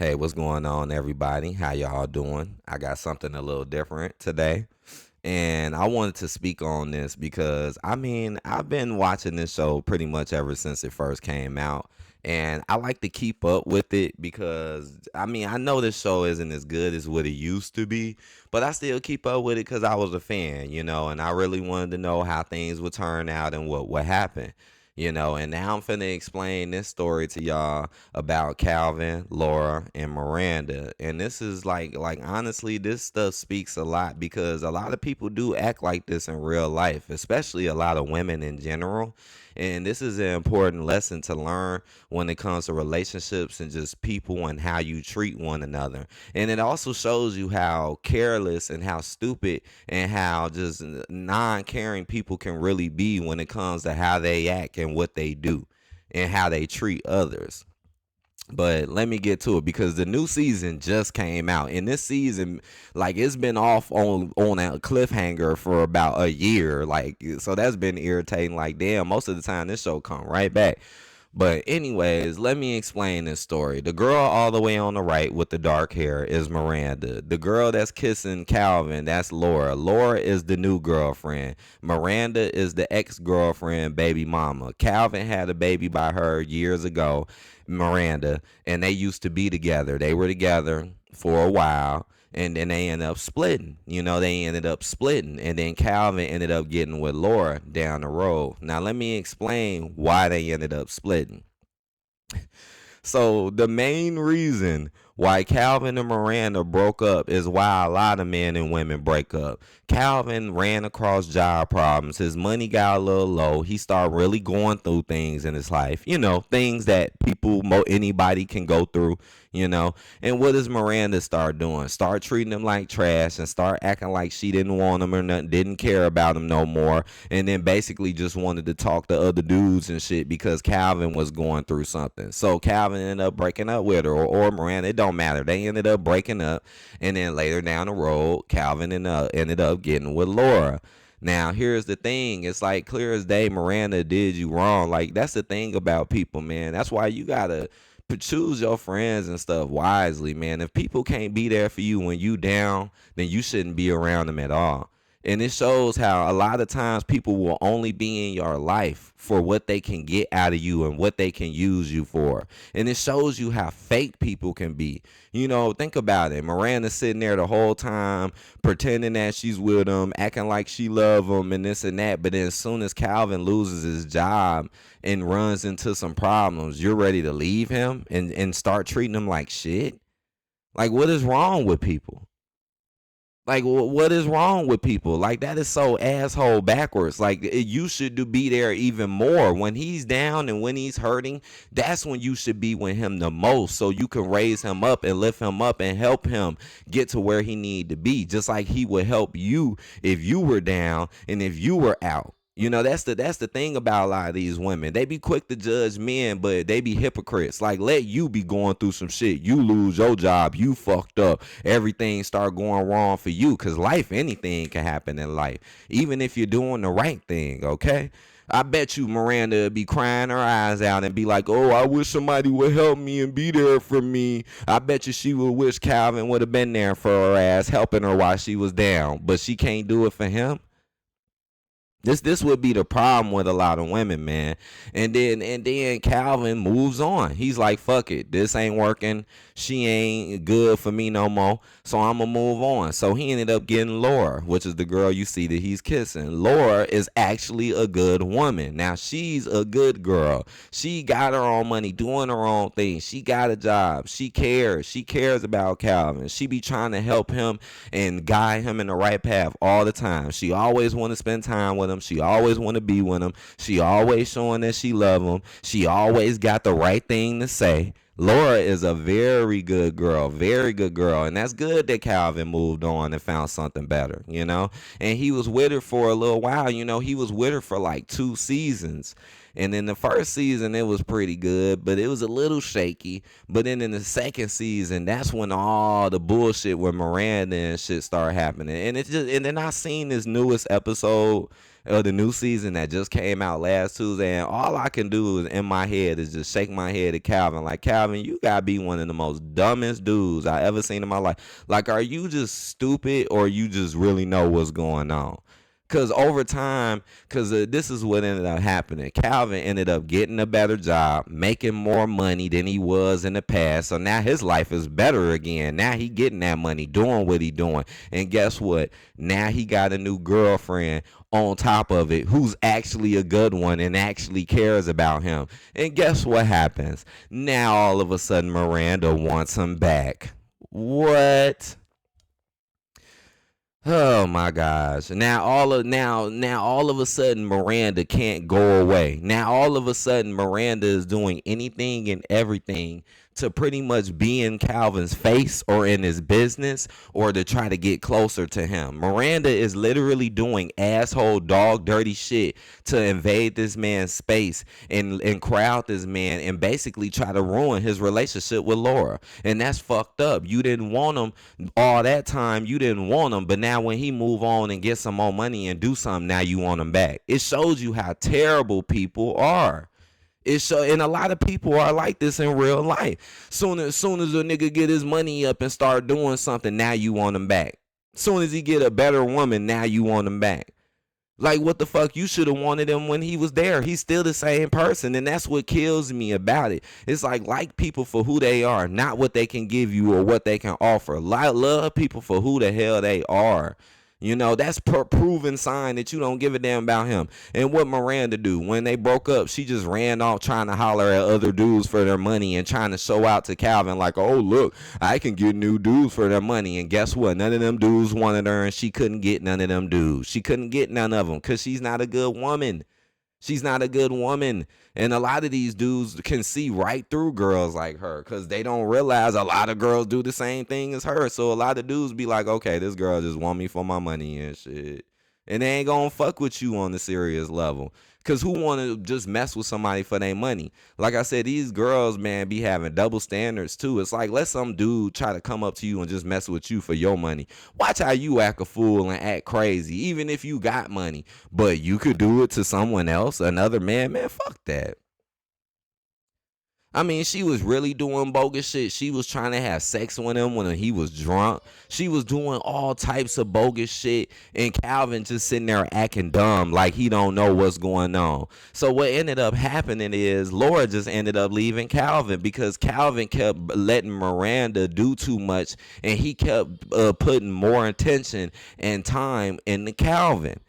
Hey, what's going on, everybody? How y'all doing? I got something a little different today. And I wanted to speak on this because I've been watching this show pretty much ever since it first came out. And I like to keep up with it because I know this show isn't as good as what it used to be, but I still keep up with it because I was a fan, and I really wanted to know how things would turn out and what happened. And now I'm finna explain this story to y'all about Calvin, Laura, and Miranda. And this is like honestly, this stuff speaks a lot because a lot of people do act like this in real life, especially a lot of women in general. And this is an important lesson to learn when it comes to relationships and just people and how you treat one another. And it also shows you how careless and how stupid and how just non-caring people can really be when it comes to how they act and what they do and how they treat others. But let me get to it because the new season just came out, and this season, like, it's been off on a cliffhanger for about a year. Like, so that's been irritating. Like, damn, most of the time this show come right back. But anyways, let me explain this story. The girl all the way on the right with the dark hair is Miranda. The girl that's kissing Calvin, that's Laura. Laura is the new girlfriend. Miranda is the ex-girlfriend, baby mama. Calvin had a baby by her years ago, Miranda, and they used to be together. They were together for a while, and then they ended up splitting. They ended up splitting, and then Calvin ended up getting with Laura down the road. Now, let me explain why they ended up splitting. So the main reason why Calvin and Miranda broke up is why a lot of men and women break up. Calvin ran across job problems. His money got a little low. He started really going through things in his life. Things that anybody can go through. And what does Miranda start doing? Start treating him like trash and start acting like she didn't want him or nothing, didn't care about him no more, and then basically just wanted to talk to other dudes and shit because Calvin was going through something. So Calvin ended up breaking up with her, or Miranda. It don't matter. They ended up breaking up, and then later down the road, Calvin ended up getting with Laura. Now, here's the thing. It's like clear as day, Miranda did you wrong. Like, that's the thing about people, man. That's why you gotta choose your friends and stuff wisely, man. If people can't be there for you when you down, then you shouldn't be around them at all. And it shows how a lot of times people will only be in your life for what they can get out of you and what they can use you for. And it shows you how fake people can be. Think about it. Miranda's sitting there the whole time pretending that she's with him, acting like she love him and this and that. But then as soon as Calvin loses his job and runs into some problems, you're ready to leave him and start treating him like shit. Like, what is wrong with people? Like, what is wrong with people? Like, that is so asshole backwards. Like, you should be there even more when he's down and when he's hurting. That's when you should be with him the most, so you can raise him up and lift him up and help him get to where he need to be, just like he would help you if you were down and if you were out. That's the thing about a lot of these women. They be quick to judge men, but they be hypocrites. Like, let you be going through some shit. You lose your job. You fucked up. Everything start going wrong for you. Cause life, anything can happen in life. Even if you're doing the right thing, okay? I bet you Miranda would be crying her eyes out and be like, oh, I wish somebody would help me and be there for me. I bet you she would wish Calvin would have been there for her ass, helping her while she was down. But she can't do it for him. This would be the problem with a lot of women, man. And then Calvin moves on. He's like, fuck it. This ain't working. She ain't good for me no more. So I'ma move on. So he ended up getting Laura, which is the girl you see that he's kissing. Laura is actually a good woman. Now, she's a good girl. She got her own money, doing her own thing. She got a job. She cares. She cares about Calvin. She be trying to help him and guide him in the right path all the time. She always want to spend time with him. She always want to be with him. She always showing that she love him. She always got the right thing to say. Laura is a very good girl, and that's good that Calvin moved on and found something better. And he was with her for a little while. He was with her for like 2 seasons, And in the first season, it was pretty good, but it was a little shaky. But then in the second season, that's when all the bullshit with Miranda and shit started happening. And then I seen this newest episode of the new season that just came out last Tuesday, and all I can do is in my head is just shake my head at Calvin. Like, Calvin, you gotta be one of the most dumbest dudes I ever seen in my life. Like, are you just stupid or you just really know what's going on? Because over time, this is what ended up happening. Calvin ended up getting a better job, making more money than he was in the past. So now his life is better again. Now he getting that money, doing what he doing. And guess what? Now he got a new girlfriend on top of it who's actually a good one and actually cares about him. And guess what happens? Now all of a sudden Miranda wants him back. What? Oh my gosh. Now all of a sudden Miranda can't go away. Now all of a sudden Miranda is doing anything and everything to pretty much be in Calvin's face or in his business or to try to get closer to him. Miranda is literally doing asshole dog dirty shit to invade this man's space and crowd this man and basically try to ruin his relationship with Laura. And that's fucked up. You didn't want him all that time. You didn't want him, but now when he move on and get some more money and do something, now you want him back. It shows you how terrible people are. And a lot of people are like this in real life. Soon as a nigga get his money up and start doing something, now you want him back. Soon as he get a better woman, now you want him back. Like, what the fuck? You should have wanted him when he was there. He's still the same person, and that's what kills me about it. It's like people for who they are, not what they can give you or what they can offer. Love people for who the hell they are. You know, that's proven sign that you don't give a damn about him. And what Miranda do? When they broke up, she just ran off trying to holler at other dudes for their money and trying to show out to Calvin like, oh, look, I can get new dudes for their money. And guess what? None of them dudes wanted her, and she couldn't get none of them dudes. She couldn't get none of them because she's not a good woman. She's not a good woman. And a lot of these dudes can see right through girls like her because they don't realize a lot of girls do the same thing as her. So a lot of dudes be like, okay, this girl just want me for my money and shit. And they ain't gonna fuck with you on the serious level. Because who want to just mess with somebody for their money? Like I said, these girls, man, be having double standards too. It's like, let some dude try to come up to you and just mess with you for your money. Watch how you act a fool and act crazy, even if you got money. But you could do it to someone else, another man. Man, fuck that. I mean, she was really doing bogus shit. She was trying to have sex with him when he was drunk. She was doing all types of bogus shit. And Calvin just sitting there acting dumb like he don't know what's going on. So what ended up happening is Laura just ended up leaving Calvin because Calvin kept letting Miranda do too much. And he kept putting more attention and time into Calvin.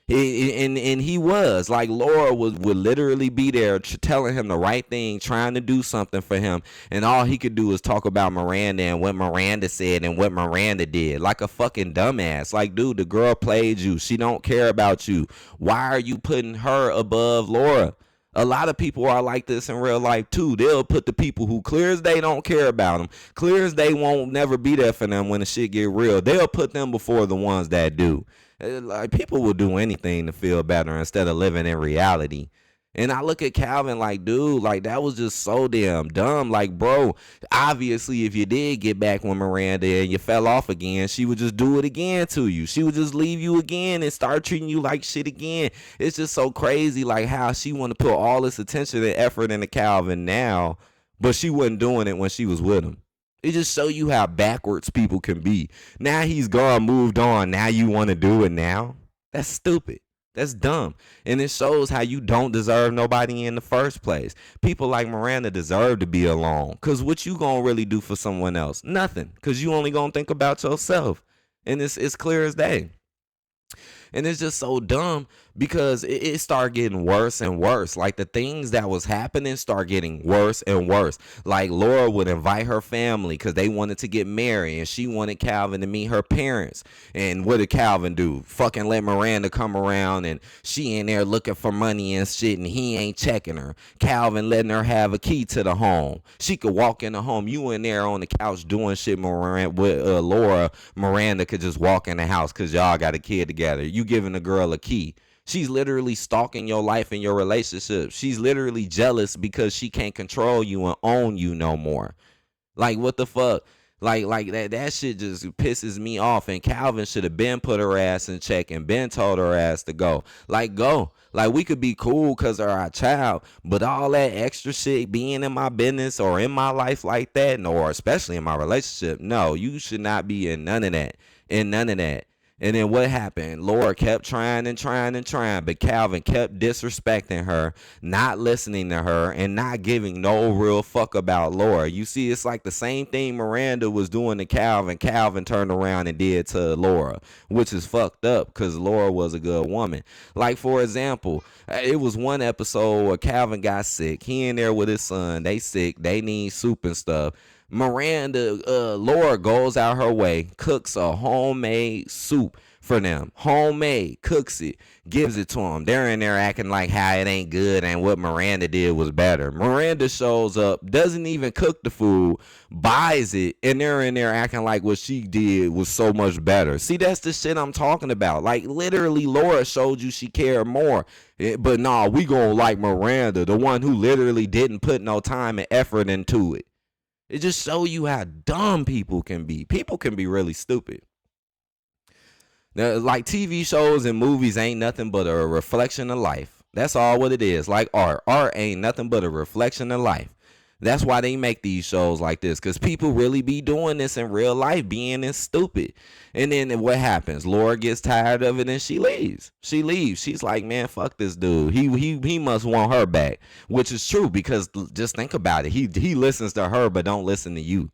And he was like, Laura would literally be there telling him the right thing, trying to do something for him, and all he could do is talk about Miranda and what Miranda said and what Miranda did, like a fucking dumbass. Like, dude, the girl played you. She don't care about you. Why are you putting her above Laura? A lot of people are like this in real life too. They'll put the people who clear as they don't care about them, clear as they won't never be there for them when the shit get real, they'll put them before the ones that do. Like, people will do anything to feel better instead of living in reality. And I look at Calvin like, dude, like, that was just so damn dumb. Like, bro, obviously, if you did get back with Miranda and you fell off again, she would just do it again to you. She would just leave you again and start treating you like shit again. It's just so crazy, like, how she want to put all this attention and effort into Calvin now, but she wasn't doing it when she was with him. It just show you how backwards people can be. Now he's gone, moved on. Now you want to do it now? That's stupid. That's dumb. And it shows how you don't deserve nobody in the first place. People like Miranda deserve to be alone. Because what you going to really do for someone else? Nothing. Because you only going to think about yourself. And it's clear as day. And it's just so dumb because it started getting worse and worse. Like, the things that was happening start getting worse and worse. Like, Laura would invite her family because they wanted to get married, and she wanted Calvin to meet her parents. And what did Calvin do? Fucking let Miranda come around, and she in there looking for money and shit, and he ain't checking her. Calvin letting her have a key to the home. She could walk in the home. You in there on the couch doing shit with Laura. Miranda could just walk in the house because y'all got a kid together. You giving the girl a key. She's literally stalking your life and your relationship. She's literally jealous because she can't control you and own you no more. Like, what the fuck? Like that shit just pisses me off. And Calvin should have been put her ass in check and been told her ass to go. Like, go. Like, we could be cool because of our child, but all that extra shit being in my business or in my life like that, or especially in my relationship, no, you should not be in none of that. In none of that. And then what happened? Laura kept trying and trying and trying, but Calvin kept disrespecting her, not listening to her, and not giving no real fuck about Laura. You see, it's like the same thing Miranda was doing to Calvin. Calvin turned around and did to Laura, which is fucked up because Laura was a good woman. Like, for example, it was one episode where Calvin got sick. He in there with his son. They sick. They need soup and stuff. Laura goes out her way, cooks a homemade soup for them. Homemade, cooks it, gives it to them. They're in there acting like how it ain't good and what Miranda did was better. Miranda shows up, doesn't even cook the food, buys it, and they're in there acting like what she did was so much better. See, that's the shit I'm talking about. Like, literally, Laura showed you she cared more. But nah, we gonna like Miranda, the one who literally didn't put no time and effort into it. It just shows you how dumb people can be. People can be really stupid. Now, like, TV shows and movies ain't nothing but a reflection of life. That's all what it is. Like art. Art ain't nothing but a reflection of life. That's why they make these shows like this, because people really be doing this in real life, being this stupid. And then what happens? Laura gets tired of it and she leaves. She leaves. She's like, man, fuck this dude. He must want her back, which is true, because just think about it. He listens to her but don't listen to you.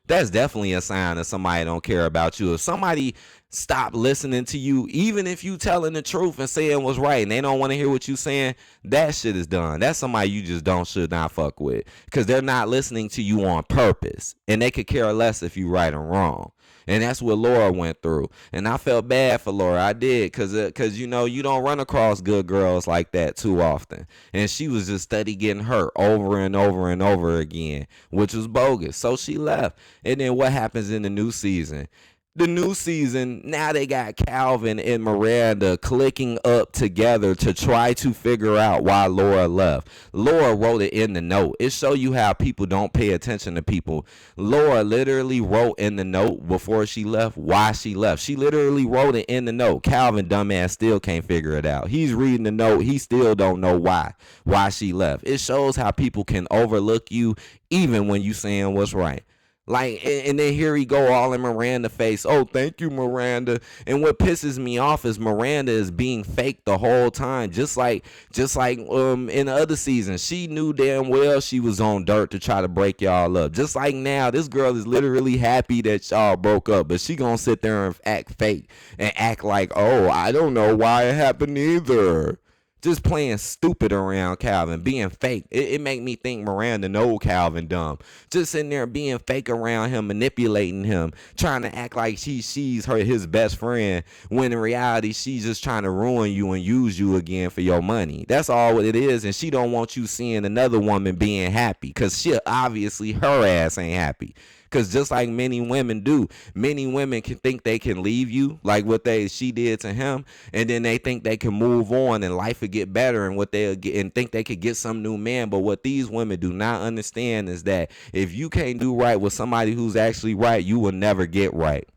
That's definitely a sign that somebody don't care about you. If somebody stop listening to you, even if you telling the truth and saying what's right, and they don't want to hear what you saying, that shit is done. That's somebody you just should not fuck with, because they're not listening to you on purpose, and they could care less if you right or wrong. And that's what Laura went through. And I felt bad for Laura. I did, because you know, you don't run across good girls like that too often. And she was just steady getting hurt over and over and over again, which was bogus. So she left. And then what happens in the new season? The new season, now they got Calvin and Miranda clicking up together to try to figure out why Laura left. Laura wrote it in the note. It shows you how people don't pay attention to people. Laura literally wrote in the note before she left why she left. She literally wrote it in the note. Calvin, dumbass, still can't figure it out. He's reading the note. He still don't know why she left. It shows how people can overlook you even when you saying what's right. Like, and then here he go all in Miranda face. Oh, thank you, Miranda. And what pisses me off is Miranda is being fake the whole time. Just like in the other season, she knew damn well she was on dirt to try to break y'all up. Just like now, this girl is literally happy that y'all broke up, but she gonna sit there and act fake and act like, oh, I don't know why it happened either. Just playing stupid around Calvin, being fake. It make me think Miranda know Calvin dumb. Just sitting there being fake around him, manipulating him, trying to act like she's his best friend, when in reality she's just trying to ruin you and use you again for your money. That's all what it is, and she don't want you seeing another woman being happy, because she obviously her ass ain't happy. Because just like many women do, many women can think they can leave you, like what she did to him, and then they think they can move on and life will get better, and and think they could get some new man. But what these women do not understand is that if you can't do right with somebody who's actually right, you will never get right.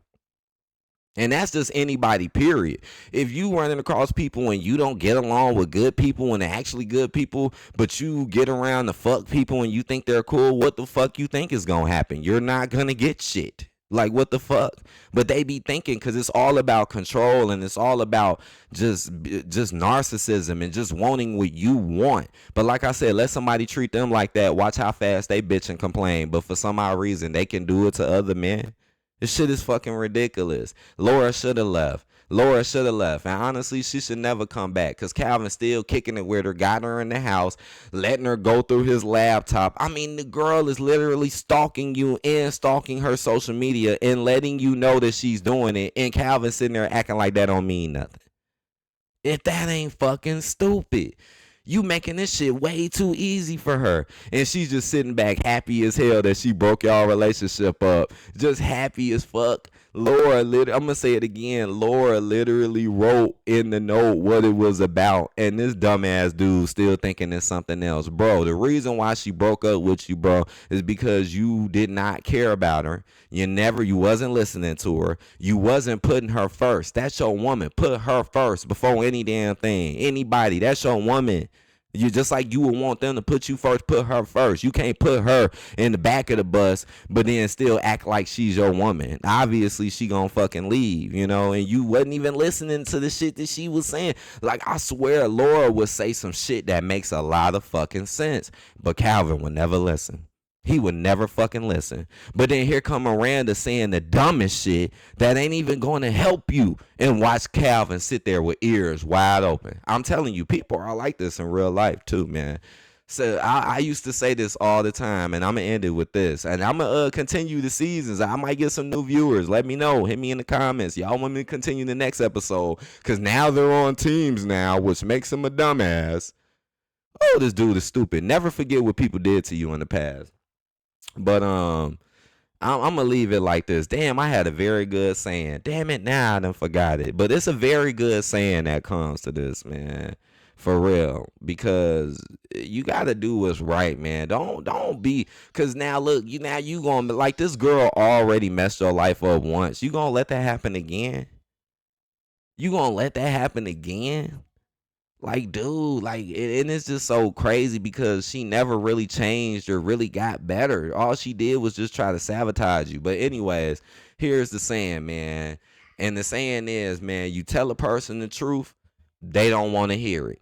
And that's just anybody, period. If you running across people and you don't get along with good people and they're actually good people, but you get around to fuck people and you think they're cool, what the fuck you think is going to happen? You're not going to get shit. Like, what the fuck? But they be thinking, because it's all about control, and it's all about just narcissism and just wanting what you want. But like I said, let somebody treat them like that. Watch how fast they bitch and complain. But for some odd reason, they can do it to other men. This shit is fucking ridiculous. Laura should have left. And honestly, she should never come back, because Calvin's still kicking it with her, got her in the house, letting her go through his laptop. I mean, the girl is literally stalking you and stalking her social media and letting you know that she's doing it. And Calvin sitting there acting like that don't mean nothing. If that ain't fucking stupid. You making this shit way too easy for her. And she's just sitting back happy as hell that she broke y'all relationship up. Just happy as fuck. I'm gonna say it again. Laura literally wrote in the note what it was about, and this dumbass dude still thinking it's something else, bro. The reason why she broke up with you, bro, is because you did not care about her. You wasn't listening to her. You wasn't putting her first. That's your woman. Put her first before any damn thing. Anybody. That's your woman. You just like you would want them to put you first, put her first. You can't put her in the back of the bus, but then still act like she's your woman. Obviously, she gonna fucking leave, and you wasn't even listening to the shit that she was saying. Like, I swear, Laura would say some shit that makes a lot of fucking sense, but Calvin would never listen. He would never fucking listen. But then here come Miranda saying the dumbest shit that ain't even going to help you, and watch Calvin sit there with ears wide open. I'm telling you, people are like this in real life too, man. So I used to say this all the time, and I'm going to end it with this. And I'm going to continue the seasons. I might get some new viewers. Let me know. Hit me in the comments. Y'all want me to continue the next episode? Because now they're on teams now, which makes them a dumbass. Oh, this dude is stupid. Never forget what people did to you in the past. But I'm gonna leave it like this. Damn, I had a very good saying. Damn it, now I done forgot it. But it's a very good saying that comes to this, man. For real. Because you gotta do what's right, man. Don't be, cause now look, you gonna, like, this girl already messed your life up once. You gonna let that happen again? You gonna let that happen again? Like, dude, and it's just so crazy because she never really changed or really got better. All she did was just try to sabotage you. But anyways, here's the saying, man. And the saying is, man, you tell a person the truth, they don't want to hear it.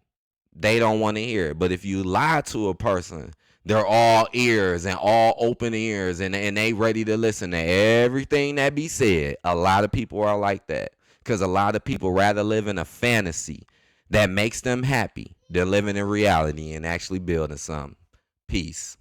They don't want to hear it. But if you lie to a person, they're all ears and all open ears, and they ready to listen to everything that be said. A lot of people are like that because a lot of people rather live in a fantasy that makes them happy than living in reality and actually building something. Peace.